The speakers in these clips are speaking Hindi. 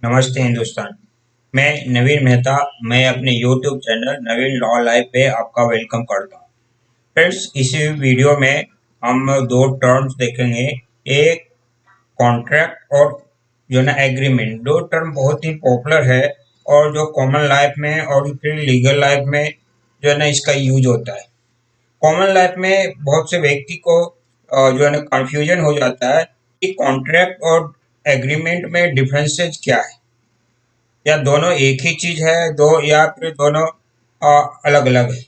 नमस्ते हिंदुस्तान। मैं नवीन मेहता। मैं अपने यूट्यूब चैनल नवीन लॉ लाइव पे आपका वेलकम करता हूँ। फ्रेंड्स, इसी वीडियो में हम दो टर्म्स देखेंगे। एक कॉन्ट्रैक्ट और जो ना एग्रीमेंट। दो टर्म बहुत ही पॉपुलर है और जो कॉमन लाइफ में और फिर लीगल लाइफ में जो है ना इसका यूज होता है। कॉमन लाइफ में बहुत से व्यक्ति को जो है ना कंफ्यूजन हो जाता है कि कॉन्ट्रैक्ट और एग्रीमेंट में डिफरेंसेस क्या है, या दोनों एक ही चीज है दो, या फिर दोनों अलग अलग है।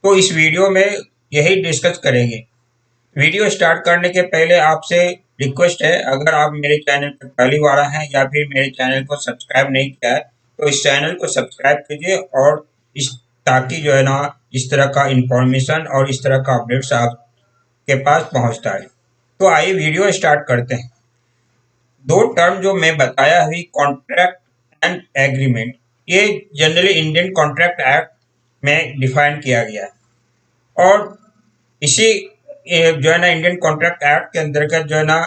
तो इस वीडियो में यही डिस्कस करेंगे। वीडियो स्टार्ट करने के पहले आपसे रिक्वेस्ट है, अगर आप मेरे चैनल पर पहली बार आए हैं या फिर मेरे चैनल को सब्सक्राइब नहीं किया है तो इस चैनल को सब्सक्राइब कीजिए, और इस ताकि जो है ना इस तरह का इंफॉर्मेशन और इस तरह का अपडेट्स आपके पास पहुंचता है। तो आइए वीडियो स्टार्ट करते हैं। दो टर्म जो मैं बताया है, कॉन्ट्रैक्ट एंड एग्रीमेंट, ये जनरली इंडियन कॉन्ट्रैक्ट एक्ट में डिफाइन किया गया है। और इसी जो है ना इंडियन कॉन्ट्रैक्ट एक्ट के अंतर्गत जो है ना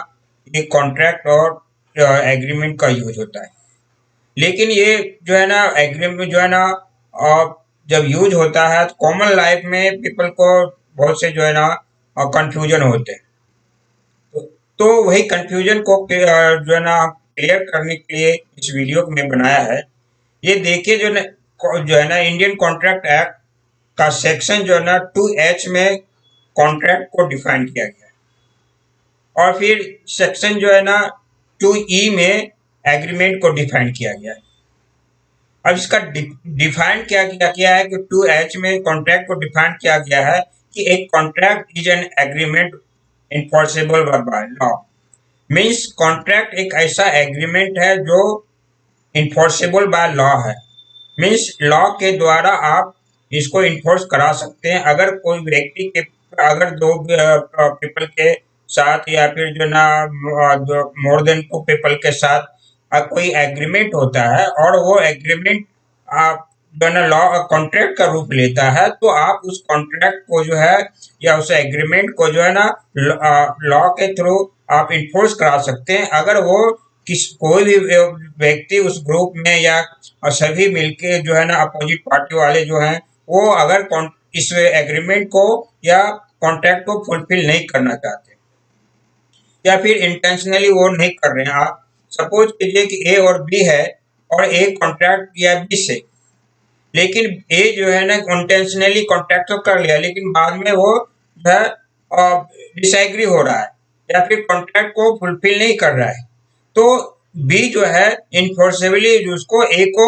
ये कॉन्ट्रैक्ट और एग्रीमेंट का यूज होता है। लेकिन ये जो है ना एग्रीमेंट जो है ना जब यूज होता है तो कॉमन लाइफ में पीपल को बहुत से जो है ना कंफ्यूजन होते हैं। तो वही कंफ्यूजन को जो है ना क्लियर करने के लिए इस वीडियो में बनाया है। ये देखिए, जो है ना इंडियन कॉन्ट्रैक्ट एक्ट का सेक्शन जो है ना 2H में कॉन्ट्रैक्ट को डिफाइन किया गया है, और फिर सेक्शन जो है ना 2E में एग्रीमेंट को डिफाइन किया गया है। अब इसका डिफाइन क्या है कि 2H में कॉन्ट्रैक्ट को डिफाइन किया गया है कि एक contract is an agreement enforceable by law. Means contract एक ऐसा एग्रीमेंट है जो इन्फोर्सेबल बाय लॉ है। मीन्स लॉ के द्वारा आप इसको इन्फोर्स करा सकते हैं। अगर कोई व्यक्ति के, अगर दो पीपल के साथ या फिर जो ना मोर देन टू पीपल के साथ कोई एग्रीमेंट होता है और वो एग्रीमेंट आप जो ना लॉ कॉन्ट्रैक्ट का रूप लेता है, तो आप उस कॉन्ट्रैक्ट को जो है या उस एग्रीमेंट को जो है ना लॉ के थ्रू आप इन्फोर्स करा सकते हैं। अगर वो कोई भी व्यक्ति उस ग्रुप में या सभी मिलके जो है ना अपोजिट पार्टी वाले जो हैं वो अगर इस एग्रीमेंट को या कॉन्ट्रैक्ट को फुलफिल नहीं करना चाहते या फिर इंटेंशनली वो नहीं कर रहे हैं। आप सपोज कीजिए कि ए और बी है और ए कॉन्ट्रैक्ट किया बी से, लेकिन ए जो है ना इंटेंशनली कॉन्ट्रैक्ट तो कर लिया लेकिन बाद में वो जो है डिसएग्री हो रहा है या फिर कॉन्ट्रैक्ट को फुलफिल नहीं कर रहा है, तो बी जो है इनफोर्सेबली उसको ए को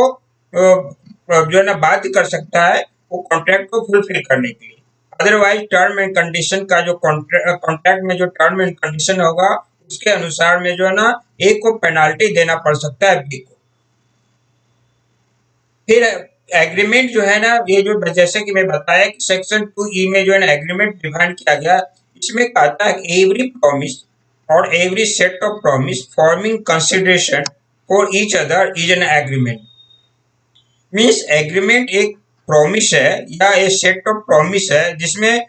जो है ना बाध्य कर सकता है वो कॉन्ट्रैक्ट को फुलफिल करने के लिए। अदरवाइज टर्म एंड कंडीशन का जो कॉन्ट्रैक्ट में जो टर्म एंड कंडीशन होगा उसके अनुसार में जो है ना ए को पेनाल्टी देना पड़ सकता है बी को। फिर एग्रीमेंट जो है ना, ये जो जैसे कि मैं बताया कि सेक्शन 2E में जो है ना एग्रीमेंट डिफाइन किया गया, इसमें कहता है कि एवरी प्रॉमिस और every set of promise forming consideration for each other is an agreement. Means agreement एक प्रॉमिस है या एक सेट ऑफ प्रॉमिस है जिसमें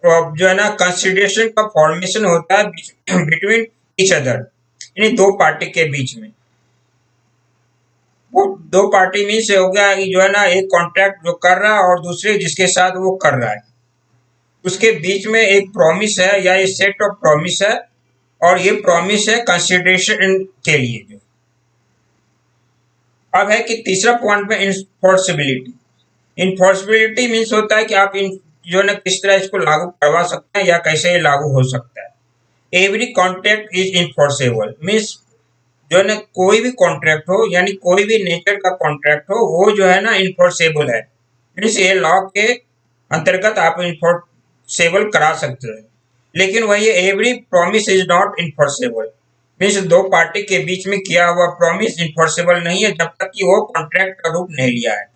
जो है ना कंसिडरेशन का फॉर्मेशन होता है बिटवीन ईच अदर, यानी दो पार्टी के बीच में। वो दो पार्टी मीन्स हो गया कि जो है ना एक कॉन्ट्रैक्ट जो कर रहा है और दूसरे जिसके साथ वो कर रहा है, उसके बीच में एक प्रॉमिस है या ये सेट ऑफ प्रॉमिस है, और ये प्रॉमिस है कंसिडरेशन के लिए। जो अब है कि तीसरा पॉइंट में इन्फोर्सिबिलिटी। इन्फोर्सिबिलिटी मीन्स होता है कि आप इन जो है ना किस तरह इसको लागू करवा सकते हैं या कैसे ये लागू हो सकता है। Every contract is enforceable means जो है ना कोई भी कॉन्ट्रैक्ट हो, यानी कोई भी नेचर का कॉन्ट्रैक्ट हो, वो जो है ना इन्फोर्सेबल है। मीन्स ये लॉ के अंतर्गत आप इन्फोर्सेबल करा सकते हैं। लेकिन वही every promise is not enforceable. Means दो पार्टी के बीच में किया हुआ प्रॉमिस इन्फोर्सेबल नहीं है जब तक कि वो कॉन्ट्रैक्ट का रूप नहीं लिया है।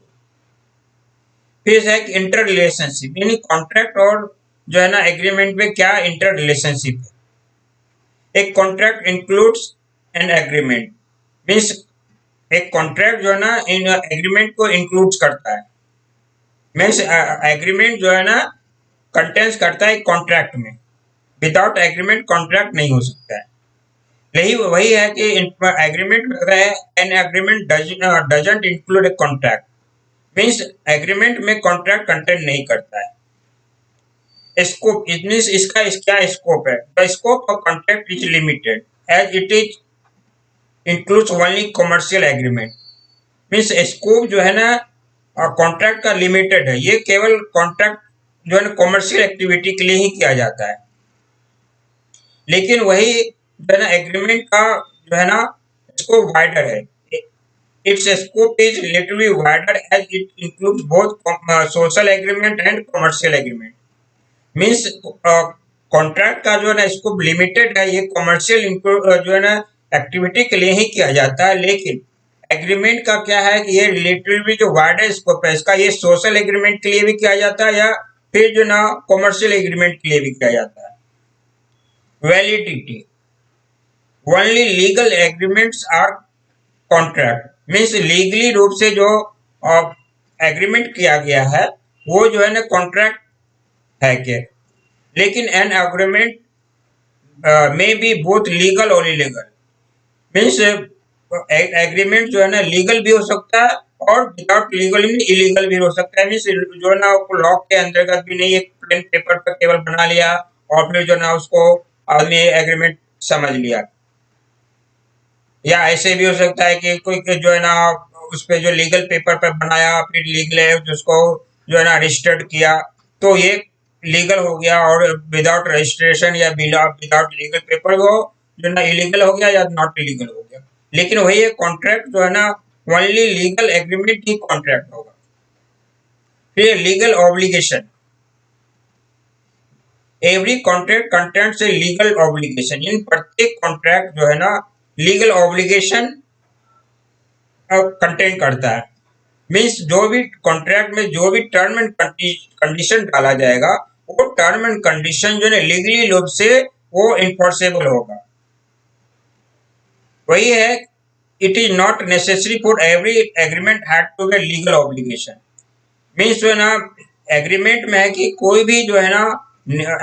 फिर है कि इंटर रिलेशनशिप, यानी कॉन्ट्रैक्ट और जो है ना एग्रीमेंट में क्या इंटर रिलेशनशिप है। एक contract includes an agreement. Means एक कॉन्ट्रैक्ट जो है ना इन एग्रीमेंट को इंक्लूड करता है। मीन्स एग्रीमेंट जो है ना कंटेंस करता है कॉन्ट्रैक्ट में। विदाउट एग्रीमेंट कॉन्ट्रैक्ट नहीं हो सकता है। यही वही है कि agreement an agreement doesn't include a contract, means agreement में कॉन्ट्रैक्ट कंटेंट नहीं करता है। स्कोप मीन्स इसका क्या स्कोप है? The scope of contract is limited as it is includes only commercial agreement. Means scope जो है ना कॉन्ट्रैक्ट का लिमिटेड है, ये केवल कॉन्ट्रैक्ट जो है ना कॉमर्शियल एक्टिविटी के लिए ही किया जाता है। लेकिन वही जो है ना एग्रीमेंट का जो है ना स्कोप वाइडर है। Its scope is literally wider as it includes both social agreement and commercial agreement. Means contract का जो है ना स्कोप लिमिटेड है, ये कमर्शियल जो है ना एक्टिविटी के लिए ही किया जाता है। लेकिन एग्रीमेंट का क्या है कि ये लिटरली जो वाइडर स्कोप है इसका, ये सोशल एग्रीमेंट के लिए भी किया जाता है या फिर जो ना कमर्शियल एग्रीमेंट के लिए भी किया जाता है। Validity only legal agreements are contract, means legally रूप से जो एग्रीमेंट किया गया है वो जो है ना कॉन्ट्रैक्ट है के। लेकिन एन एग्रीमेंट में बी बोथ लीगल और इलीगल, मीन्स एग्रीमेंट जो है ना लीगल भी हो सकता है और विदाउट लीगल में इलीगल भी हो सकता है। मीन्स जो है ना लॉ के अंतर्गत भी नहीं, एक प्लेन पेपर पर केवल बना लिया और फिर जो ना उसको आदमी एग्रीमेंट समझ लिया। या ऐसे भी हो सकता है कि कोई जो है ना उस पर जो लीगल पेपर पर बनाया फिर लीगल है जिसको जो है ना रजिस्टर्ड किया, तो ये लीगल हो गया। और विदाउट रजिस्ट्रेशन या विदाउट लीगल पेपर वो जो ना इलीगल हो गया या नॉट इलीगल हो गया। लेकिन वही कॉन्ट्रैक्ट जो है ना ओनली लीगल एग्रीमेंट ही कॉन्ट्रैक्ट होगा। फिर legal obligation, every contract contents a legal obligation. इन प्रत्येक कॉन्ट्रैक्ट जो है ना लीगल ऑब्लिगेशन कंटेंट करता है। मीन्स जो भी कॉन्ट्रैक्ट में जो भी टर्म एंड कंडीशन डाला जाएगा वो टर्म एंड कंडीशन जो है लीगली रूप से वो इन्फोर्सेबल होगा। वही है, it is not necessary for every agreement had to be legal obligation. Means जो है ना एग्रीमेंट में है कि कोई भी जो है ना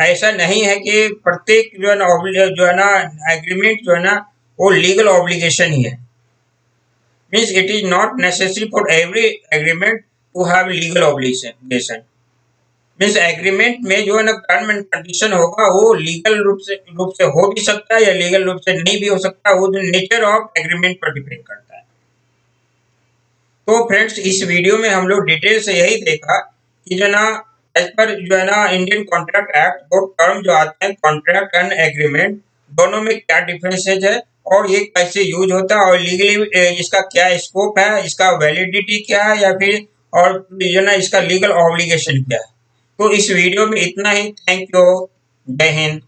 ऐसा नहीं है कि प्रत्येक जो है ना एग्रीमेंट जो है ना वो लीगल ऑब्लिगेशन ही है। Means it is not necessary for every agreement to have legal obligation. Means agreement में जो है ना टर्म एंड कंडीशन होगा वो लीगल रूप से हो भी सकता है या लीगल रूप से नहीं भी हो सकता, वो नेचर ऑफ एग्रीमेंट पर डिपेंड करता है। तो फ्रेंड्स इस वीडियो में हम लोग डिटेल से यही देखा कि जो ना एज पर जो है ना इंडियन कॉन्ट्रैक्ट एक्ट दो टर्म जो आते हैं कॉन्ट्रैक्ट एंड एग्रीमेंट, दोनों में क्या डिफरेंसेज है और ये कैसे यूज होता है और लीगली इसका क्या स्कोप है, इसका वैलिडिटी क्या है या फिर और जो ना इसका लीगल ऑब्लिगेशन क्या है। तो इस वीडियो में इतना ही। Thank you. जय हिंद।